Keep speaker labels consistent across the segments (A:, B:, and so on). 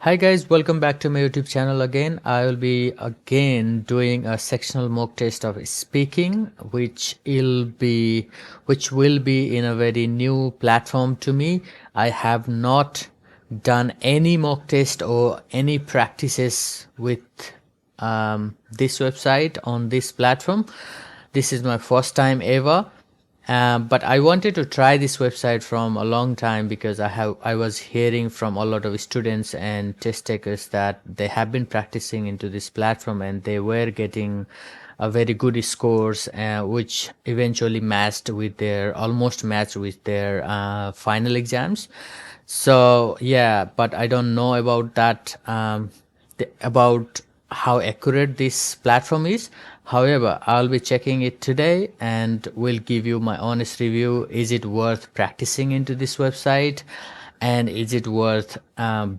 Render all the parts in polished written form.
A: Hi guys, welcome back to my YouTube channel again. I will be again doing a sectional mock test of speaking, which will be in a very new platform to me. I have not done any mock test or any practices with this website on this platform. This is my first time ever. But I wanted to try this website from a long time because I was hearing from a lot of students and test takers that they have been practicing into this platform and they were getting a very good scores, which eventually almost matched with their final exams. So yeah, but I don't know about that, about how accurate this platform is. However, I'll be checking it today and will give you my honest review. Is it worth practicing into this website, and is it worth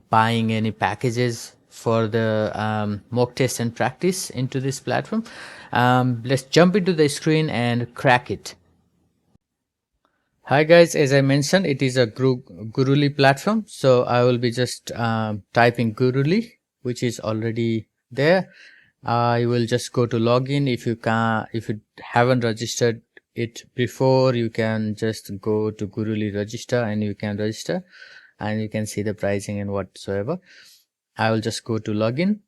A: buying any packages for the mock test and practice into this platform? Let's jump into the screen and crack it. Hi guys, as I mentioned, it is a Gurully platform. So I will be just typing Gurully, which is already there. I will just go to login. If you haven't registered it before, you can just go to Gurully register and you can register and you can see the pricing and whatsoever. I will just go to login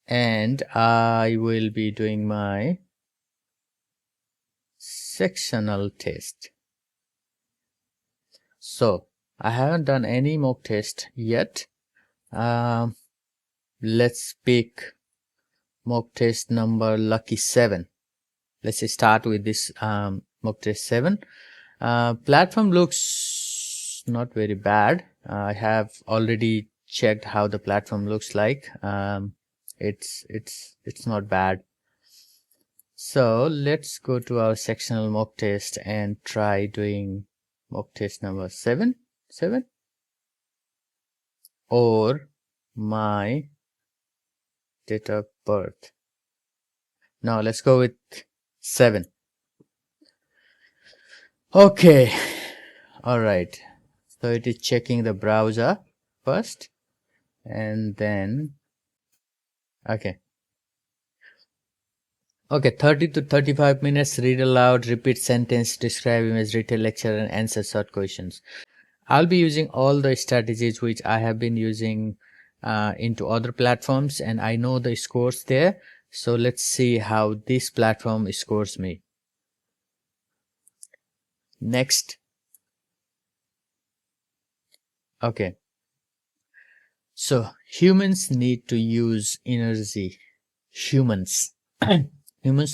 A: and I will be doing my sectional test. So I haven't done any mock test yet. Let's pick mock test number lucky 7. Let's start with this mock test 7. Platform looks not very bad. I have already checked how the platform looks like. It's not bad. So let's go to our sectional mock test and try doing mock test number 7 or my date of birth. Now let's go with 7. Okay, all right, so it is checking the browser first and then okay 30 to 35 minutes, read aloud, repeat sentence, describe image, retail lecture and answer short questions. I'll be using all the strategies which I have been using into other platforms and I know the scores there. So let's see how this platform scores me. Next. Okay. So humans need to use energy. Humans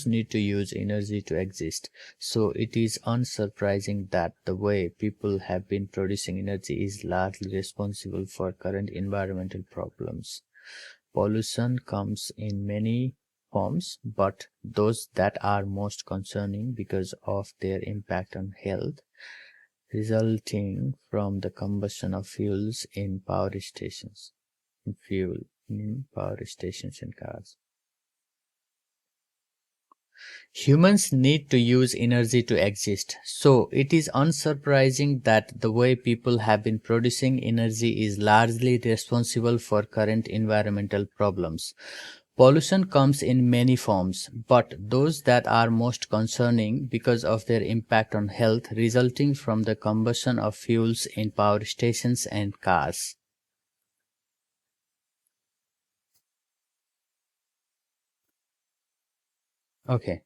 A: need to use energy to exist. So it is unsurprising that the way people have been producing energy is largely responsible for current environmental problems. Pollution comes in many forms, but those that are most concerning because of their impact on health, resulting from the combustion of fuels in power stations and cars. Humans need to use energy to exist, so it is unsurprising that the way people have been producing energy is largely responsible for current environmental problems. Pollution comes in many forms, but those that are most concerning because of their impact on health, resulting from the combustion of fuels in power stations and cars. Okay.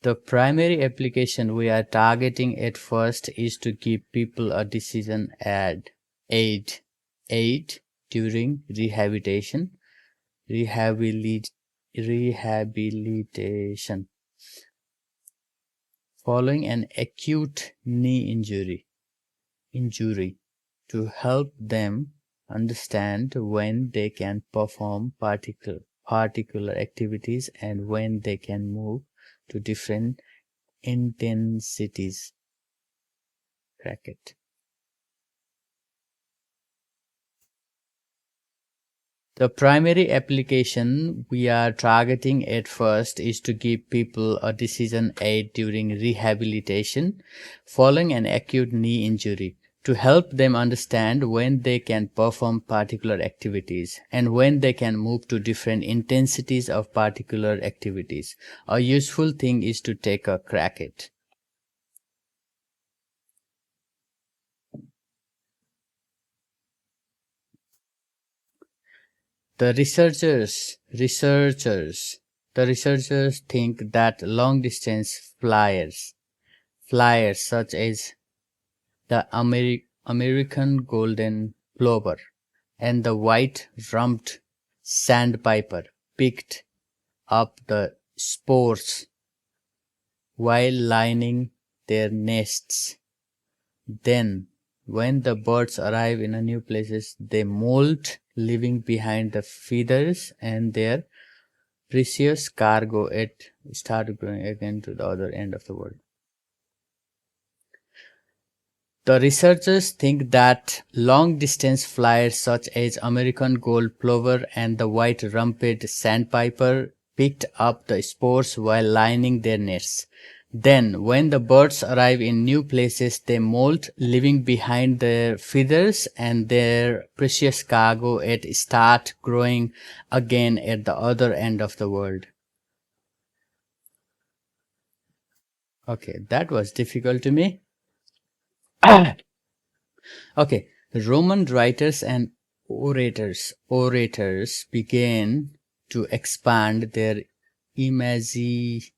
A: The primary application we are targeting at first is to give people a decision aid during rehabilitation. Following an acute knee injury to help them understand when they can perform particular activities and when they can move to different intensities. Bracket. The primary application we are targeting at first is to give people a decision aid during rehabilitation following an acute knee injury to help them understand when they can perform particular activities and when they can move to different intensities of particular activities. A useful thing is to take a crack at. The researchers think that long distance flyers such as the American golden plover and the white-rumped sandpiper picked up the spores while lining their nests. Then, when the birds arrive in a new places, they molt, leaving behind the feathers and their precious cargo and start going again to the other end of the world. The researchers think that long-distance flyers such as American gold plover and the white-rumped sandpiper picked up the spores while lining their nests. Then, when the birds arrive in new places, they molt, leaving behind their feathers and their precious cargo and start growing again at the other end of the world. Okay, that was difficult to me. Okay, Roman writers and orators began to expand their imaginative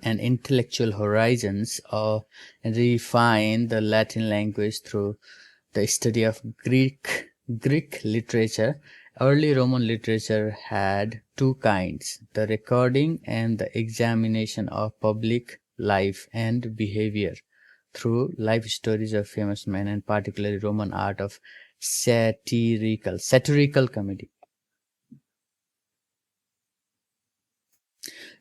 A: and intellectual horizons and refine the Latin language through the study of Greek literature. Early Roman literature had two kinds, the recording and the examination of public life and behavior through life stories of famous men, and particularly Roman art of satirical comedy.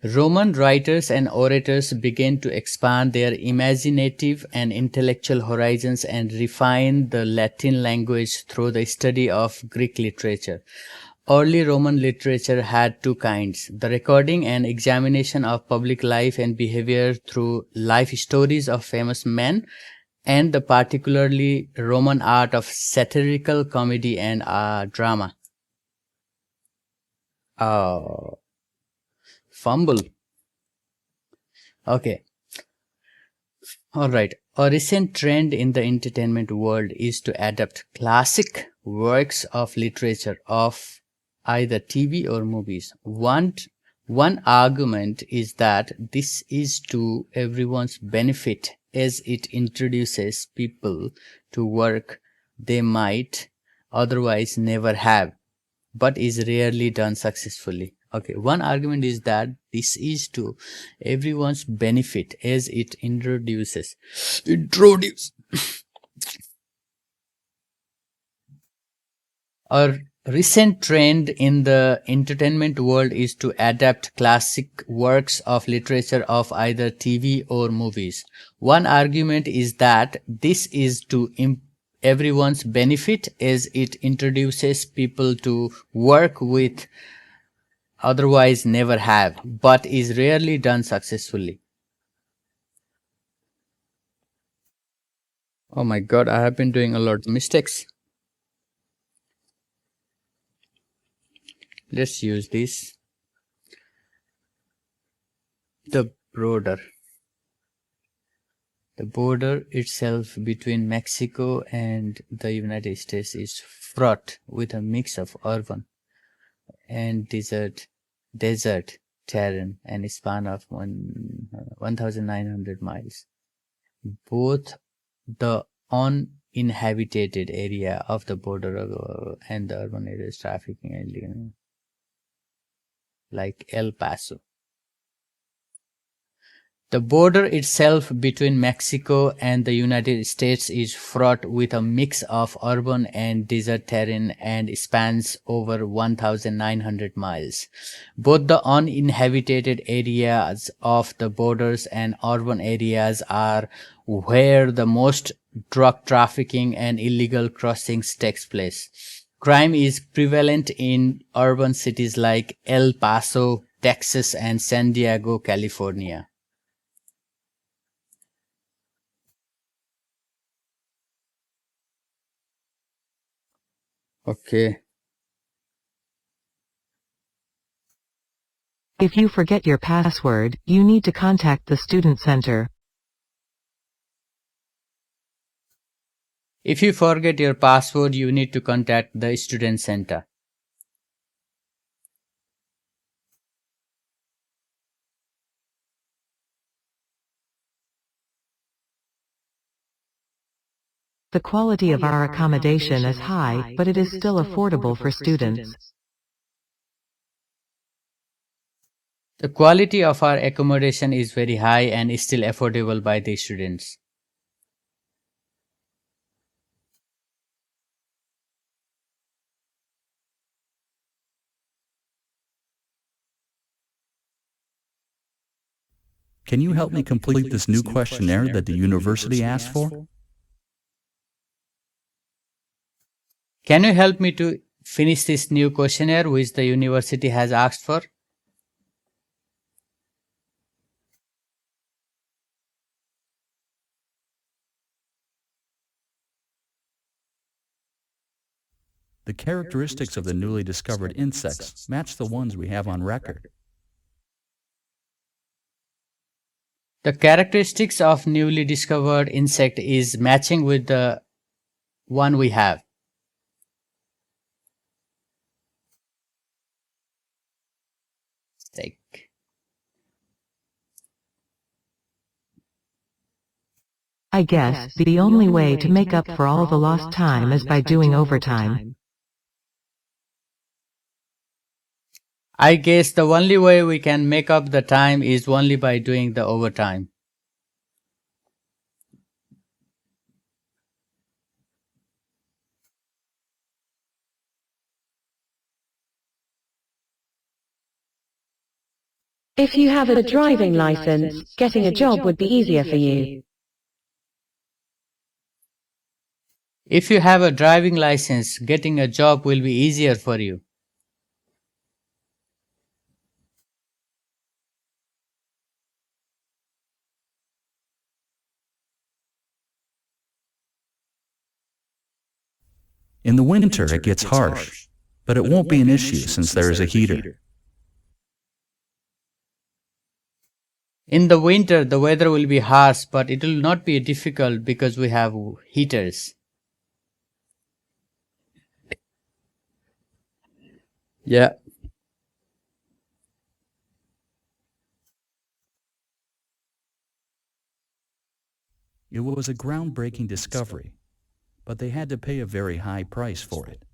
A: Roman writers and orators began to expand their imaginative and intellectual horizons and refine the Latin language through the study of Greek literature. Early Roman literature had two kinds, the recording and examination of public life and behavior through life stories of famous men, and the particularly Roman art of satirical comedy and drama. Fumble. Okay. All right. A recent trend in the entertainment world is to adapt classic works of literature of either TV or movies. One argument is that this is to everyone's benefit as it introduces people to work they might otherwise never have, but is rarely done successfully. Okay, one argument is that this is to everyone's benefit as it introduce a recent trend in the entertainment world is to adapt classic works of literature of either TV or movies. One argument is that this is to everyone's benefit as it introduces people to work with otherwise never have, but is rarely done successfully. Oh my god, I have been doing a lot of mistakes. Let's use this. The border. The border itself between Mexico and the United States is fraught with a mix of urban and desert terrain and a span of 1,900 miles. Both the uninhabited area of the border and the urban areas trafficking and like El Paso. The border itself between Mexico and the United States is fraught with a mix of urban and desert terrain and spans over 1,900 miles. Both the uninhabited areas of the borders and urban areas are where the most drug trafficking and illegal crossings takes place. Crime is prevalent in urban cities like El Paso, Texas, and San Diego, California. Okay.
B: If you forget your password, you need to contact the student center.
A: If you forget your password, you need to contact the student center.
B: The quality of our accommodation is high, but it is still affordable for students.
A: The quality of our accommodation is very high and is still affordable by the students.
C: Can you help me complete this new questionnaire that the university asked for?
A: Can you help me to finish this new questionnaire which the university has asked for?
C: The characteristics of the newly discovered insects match the ones we have on record.
A: The characteristics of newly discovered insect is matching with the one we have. Like,
B: I guess the only way to make up for all the lost time is by doing overtime.
A: I guess the only way we can make up the time is only by doing the overtime.
D: If you have a driving license, getting a job would be easier for you.
A: If you have a driving license, getting a job will be easier for you.
C: In the winter, it gets harsh, but it won't be an issue since there is a heater.
A: In the winter, the weather will be harsh, but it will not be difficult because we have heaters. Yeah.
C: It was a groundbreaking discovery, but they had to pay a very high price for it.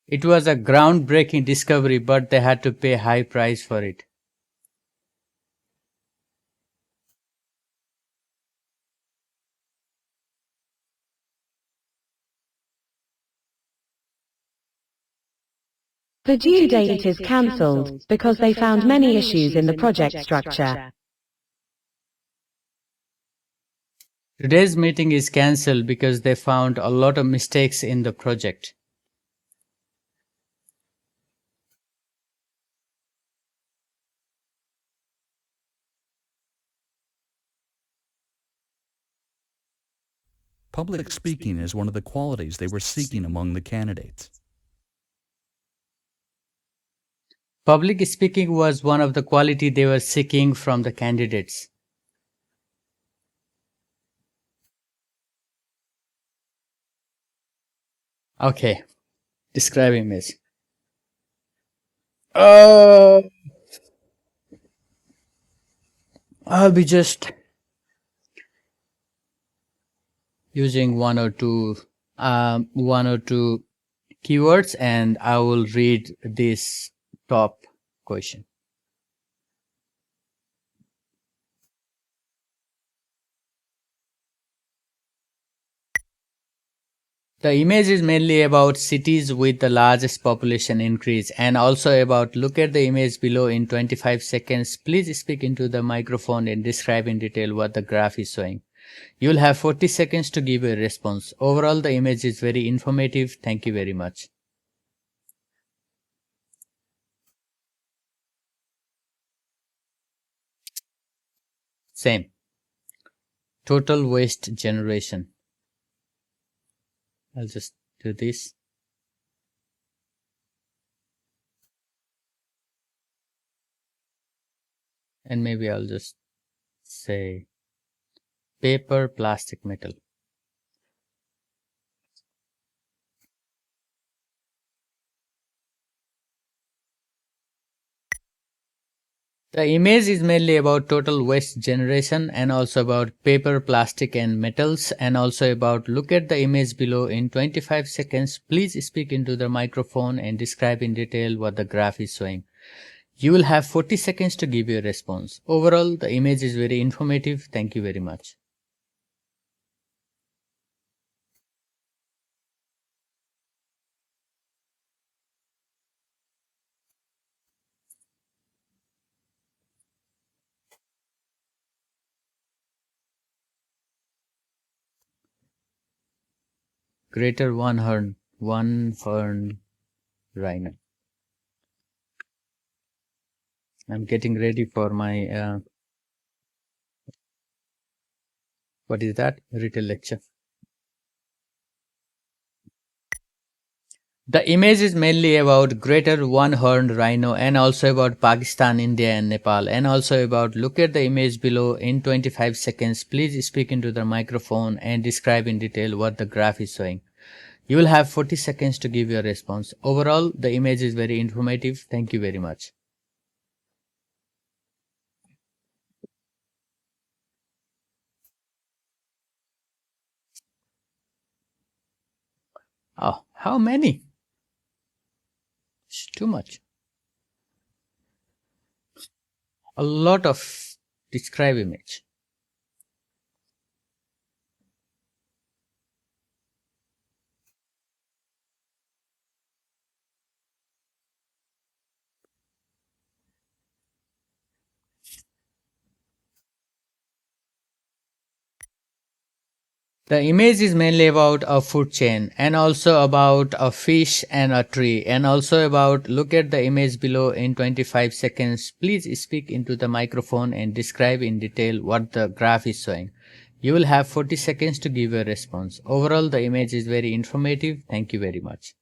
A: It was a groundbreaking discovery, but they had to pay a high price for it.
D: The due date is cancelled because they found many issues in the project structure.
A: Today's meeting is cancelled because they found a lot of mistakes in the project.
C: Public speaking is one of the qualities they were seeking among the candidates.
A: Public speaking was one of the quality they were seeking from the candidates. Okay, describe image. I'll be just using one or two keywords, and I will read this top question. The image is mainly about cities with the largest population increase, and also about look at the image below in 25 seconds. Please speak into the microphone and describe in detail what the graph is showing. You'll have 40 seconds to give a response. Overall, the image is very informative. Thank you very much. Same. Total waste generation. I'll just do this. And maybe I'll just say paper, plastic, metal. The image is mainly about total waste generation and also about paper, plastic and metals, and also about look at the image below in 25 seconds. Please speak into the microphone and describe in detail what the graph is showing. You will have 40 seconds to give your response. Overall, the image is very informative. Thank you very much. Greater one horn rhino. I'm getting ready for my what is that? Retail lecture. The image is mainly about greater one-horned rhino and also about Pakistan, India and Nepal, and also about look at the image below in 25 seconds. Please speak into the microphone and describe in detail what the graph is showing. You will have 40 seconds to give your response. Overall, the image is very informative. Thank you very much. Oh, how many? It's too much. A lot of describe image. The image is mainly about a food chain and also about a fish and a tree and also about look at the image below in 25 seconds. Please speak into the microphone and describe in detail what the graph is showing. You will have 40 seconds to give a response. Overall, the image is very informative. Thank you very much.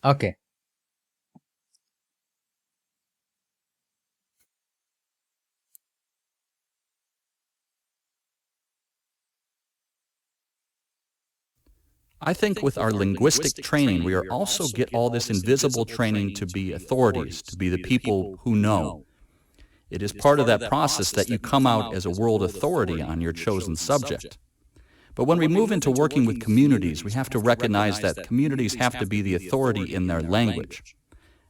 A: Okay.
C: I think with our linguistic training, we are also get all this invisible training to be authorities, to be the people who know. It is part of that process that you come out as a world authority on your chosen subject. But when we move into working with communities, we have to recognize that communities have to be the authority in their language.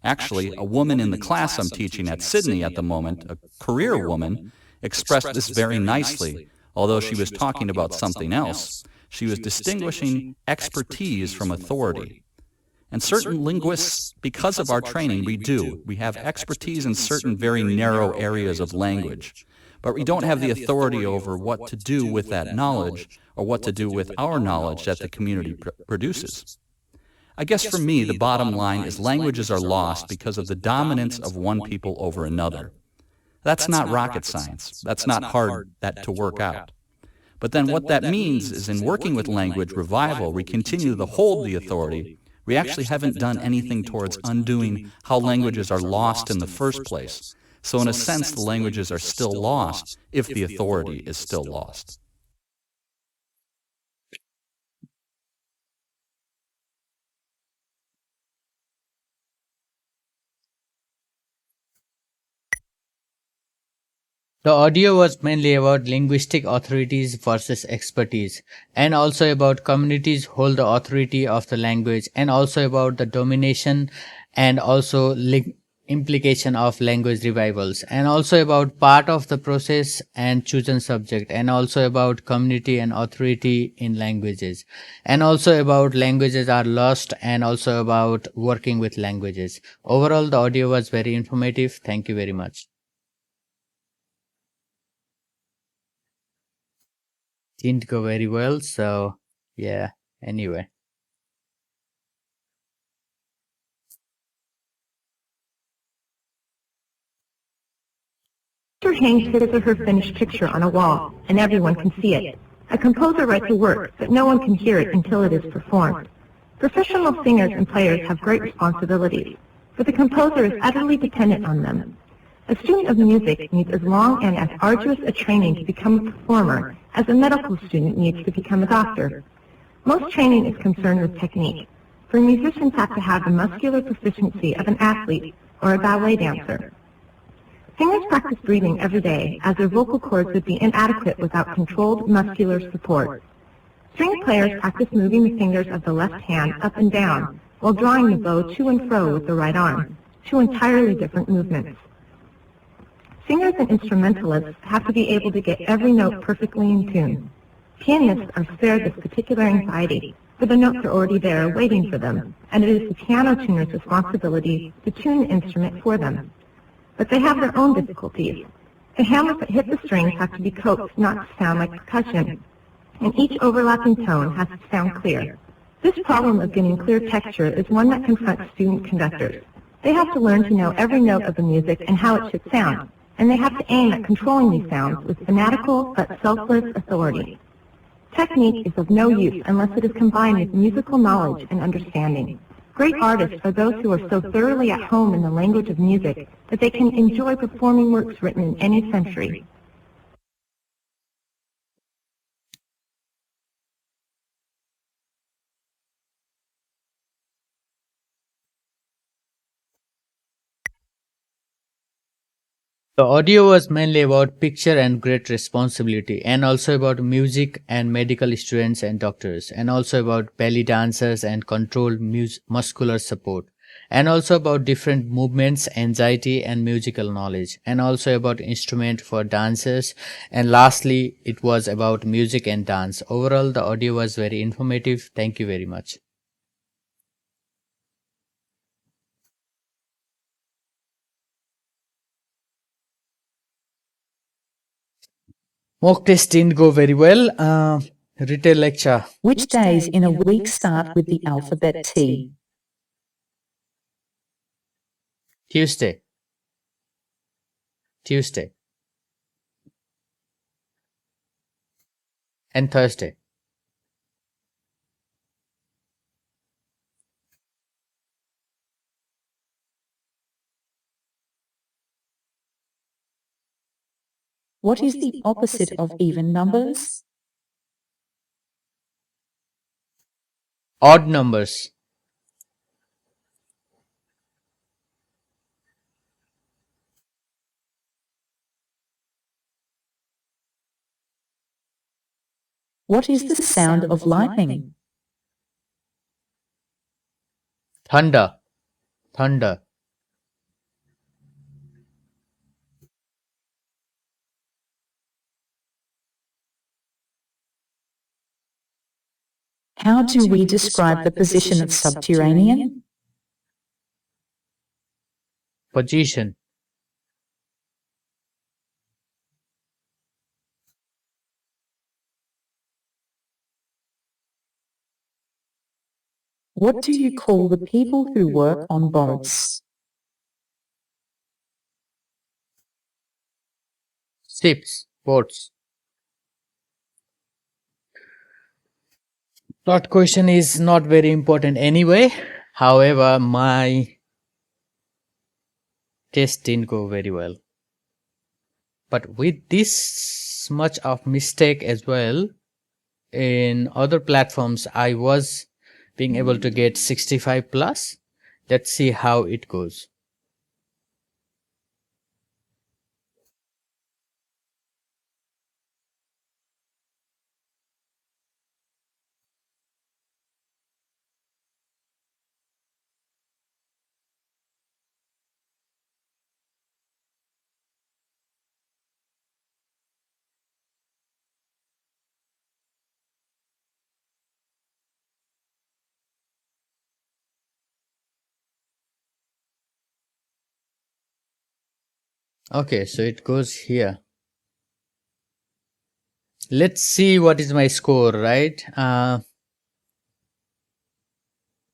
C: Actually, a woman in the class I'm teaching at Sydney at the moment, a career woman, expressed this very nicely. Although she was talking about something else, she was distinguishing expertise from authority. And certain linguists, because of our training, we have expertise in certain very narrow areas of language. But we don't have the authority over what to do with that knowledge or what to do with our knowledge that the community produces. I guess for me, the bottom line is languages are lost because of the dominance of one people over another. That's not rocket science. That's not hard to work out. But then what that means is in working with language revival, we continue to hold the authority. We actually haven't done anything towards undoing how languages are lost in the first place. So in a sense, the languages are still lost if the authority is still lost.
A: The audio was mainly about linguistic authorities versus expertise, and also about communities hold the authority of the language, and also about the domination and also implication of language revivals, and also about part of the process and chosen subject, and also about community and authority in languages, and also about languages are lost, and also about working with languages. Overall, the audio was very informative. Thank you very much. Didn't go very well, so yeah, anyway.
E: painter hangs his or her finished picture on a wall, and everyone can see it. A composer writes a work, but no one can hear it until it is performed. Professional singers and players have great responsibilities, but the composer is utterly dependent on them. A student of music needs as long and as arduous a training to become a performer as a medical student needs to become a doctor. Most training is concerned with technique, for musicians have to have the muscular proficiency of an athlete or a ballet dancer. Singers practice breathing every day, as their vocal cords would be inadequate without controlled muscular support. String players practice moving the fingers of the left hand up and down while drawing the bow to and fro with the right arm, two entirely different movements. Singers and instrumentalists have to be able to get every note perfectly in tune. Pianists are spared this particular anxiety, for the notes are already there waiting for them, and it is the piano tuner's responsibility to tune the instrument for them. But they have their own difficulties. The hammers that hit the strings have to be coaxed not to sound like percussion, and each overlapping tone has to sound clear. This problem of getting clear texture is one that confronts student conductors. They have to learn to know every note of the music and how it should sound, and they have to aim at controlling these sounds with fanatical but selfless authority. Technique is of no use unless it is combined with musical knowledge and understanding. Great artists are those who are so thoroughly at home in the language of music that they can enjoy performing works written in any century.
A: The audio was mainly about picture and great responsibility, and also about music and medical students and doctors, and also about belly dancers and controlled muscular support, and also about different movements, anxiety and musical knowledge, and also about instrument for dancers, and lastly it was about music and dance. Overall the audio was very informative. Thank you very much. Mock test didn't go very well. Retail lecture.
B: Which days in a week start with the alphabet T?
A: Tuesday. Tuesday. And Thursday.
B: What is the opposite of even numbers?
A: Odd numbers.
B: What is the sound of lightning?
A: Thunder. Thunder.
B: How do we describe the position of subterranean?
A: Position.
B: What do you call the people who work on boats?
A: Ships. Boats. That question is not very important anyway. However, my test didn't go very well. But with this much of mistake as well, in other platforms I was being able to get 65 plus. Let's see how it goes. Okay, so it goes here. Let's see what is my score, right?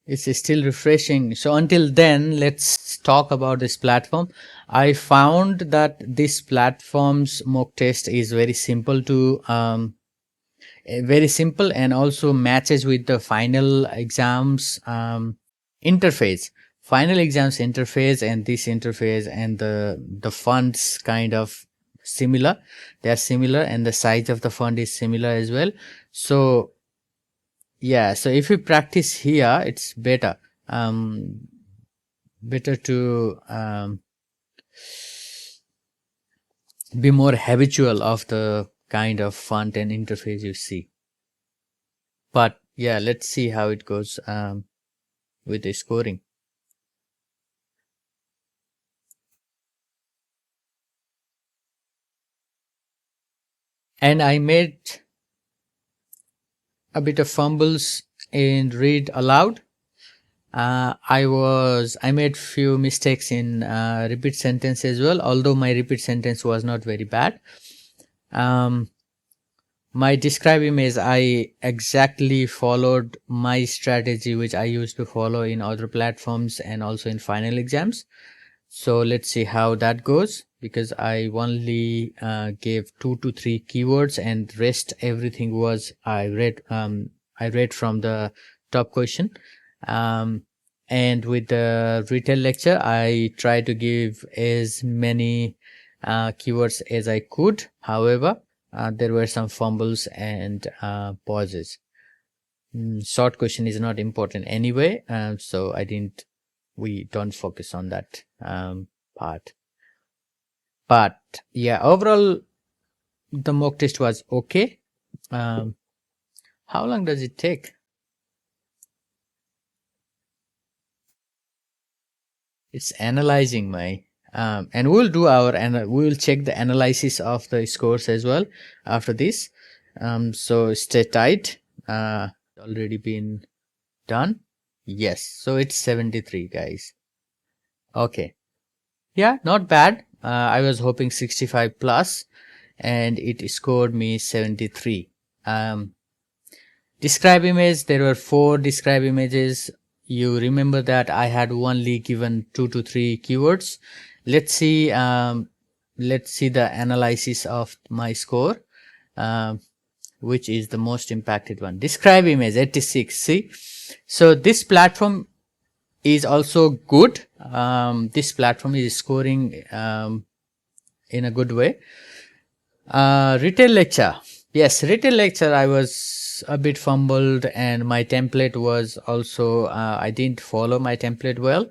A: It's still refreshing. So until then, let's talk about this platform. I found that this platform's mock test is very simple to very simple, and also matches with the final exams interface. Final exams interface and this interface and the fonts kind of similar. They are similar, and the size of the font is similar as well. So yeah, so if you practice here, it's better. Better to be more habitual of the kind of font and interface you see. But yeah, let's see how it goes with the scoring. And I made a bit of fumbles in read aloud. I made few mistakes in repeat sentence as well, although my repeat sentence was not very bad. My describe image, I exactly followed my strategy which I used to follow in other platforms and also in final exams. So let's see how that goes, because I only gave 2 to 3 keywords, and rest everything was I read from the top question. And with the retail lecture, I tried to give as many keywords as I could. However, there were some fumbles and pauses. Short question is not important anyway, so we don't focus on that part. But yeah, overall the mock test was okay. How long does it take? It's analyzing my and we'll do we'll check the analysis of the scores as well after this. So stay tight. Already been done. Yes, so it's 73, guys. Okay, yeah, not bad. I was hoping 65 plus, and it scored me 73. Describe image, there were 4 describe images. You remember that I had only given 2 to 3 keywords. Let's see the analysis of my score, which is the most impacted one. Describe image 86. See, so this platform is also good. This platform is scoring in a good way. Retail lecture, yes, retail lecture, I was a bit fumbled, and my template was also I didn't follow my template well.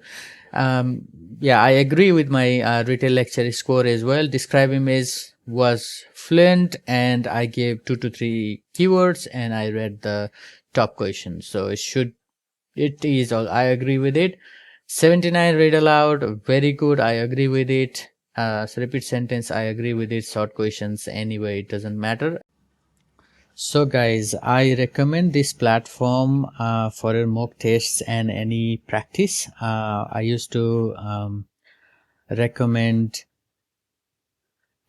A: Yeah, I agree with my retail lecture score as well. Describe image was fluent, and I gave 2 to 3 keywords, and I read the top question, so it is all, I agree with it. 79 read aloud, very good, I agree with it. So repeat sentence, I agree with it. Short questions, anyway, it doesn't matter. So guys, I recommend this platform for your mock tests and any practice. I used to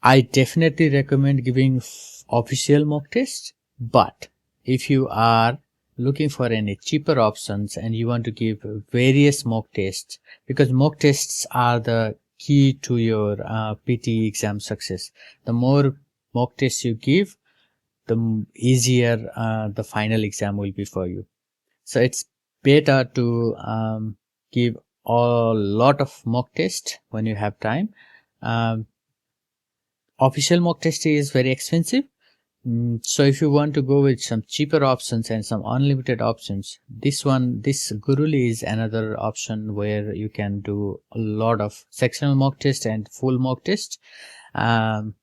A: I definitely recommend giving official mock tests, but if you are looking for any cheaper options and you want to give various mock tests, because mock tests are the key to your PTE exam success. The more mock tests you give, the easier the final exam will be for you. So it's better to give a lot of mock tests when you have time. Official mock test is very expensive. So if you want to go with some cheaper options and some unlimited options, this Gurully is another option where you can do a lot of sectional mock test and full mock test. And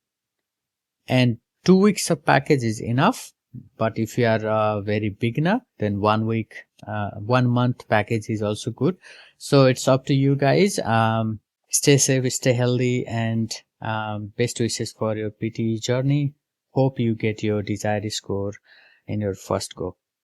A: 2 weeks of package is enough. But if you are a very beginner, then 1 month package is also good. So it's up to you guys. Stay safe, stay healthy, and best wishes for your PTE journey. Hope you get your desired score in your first go.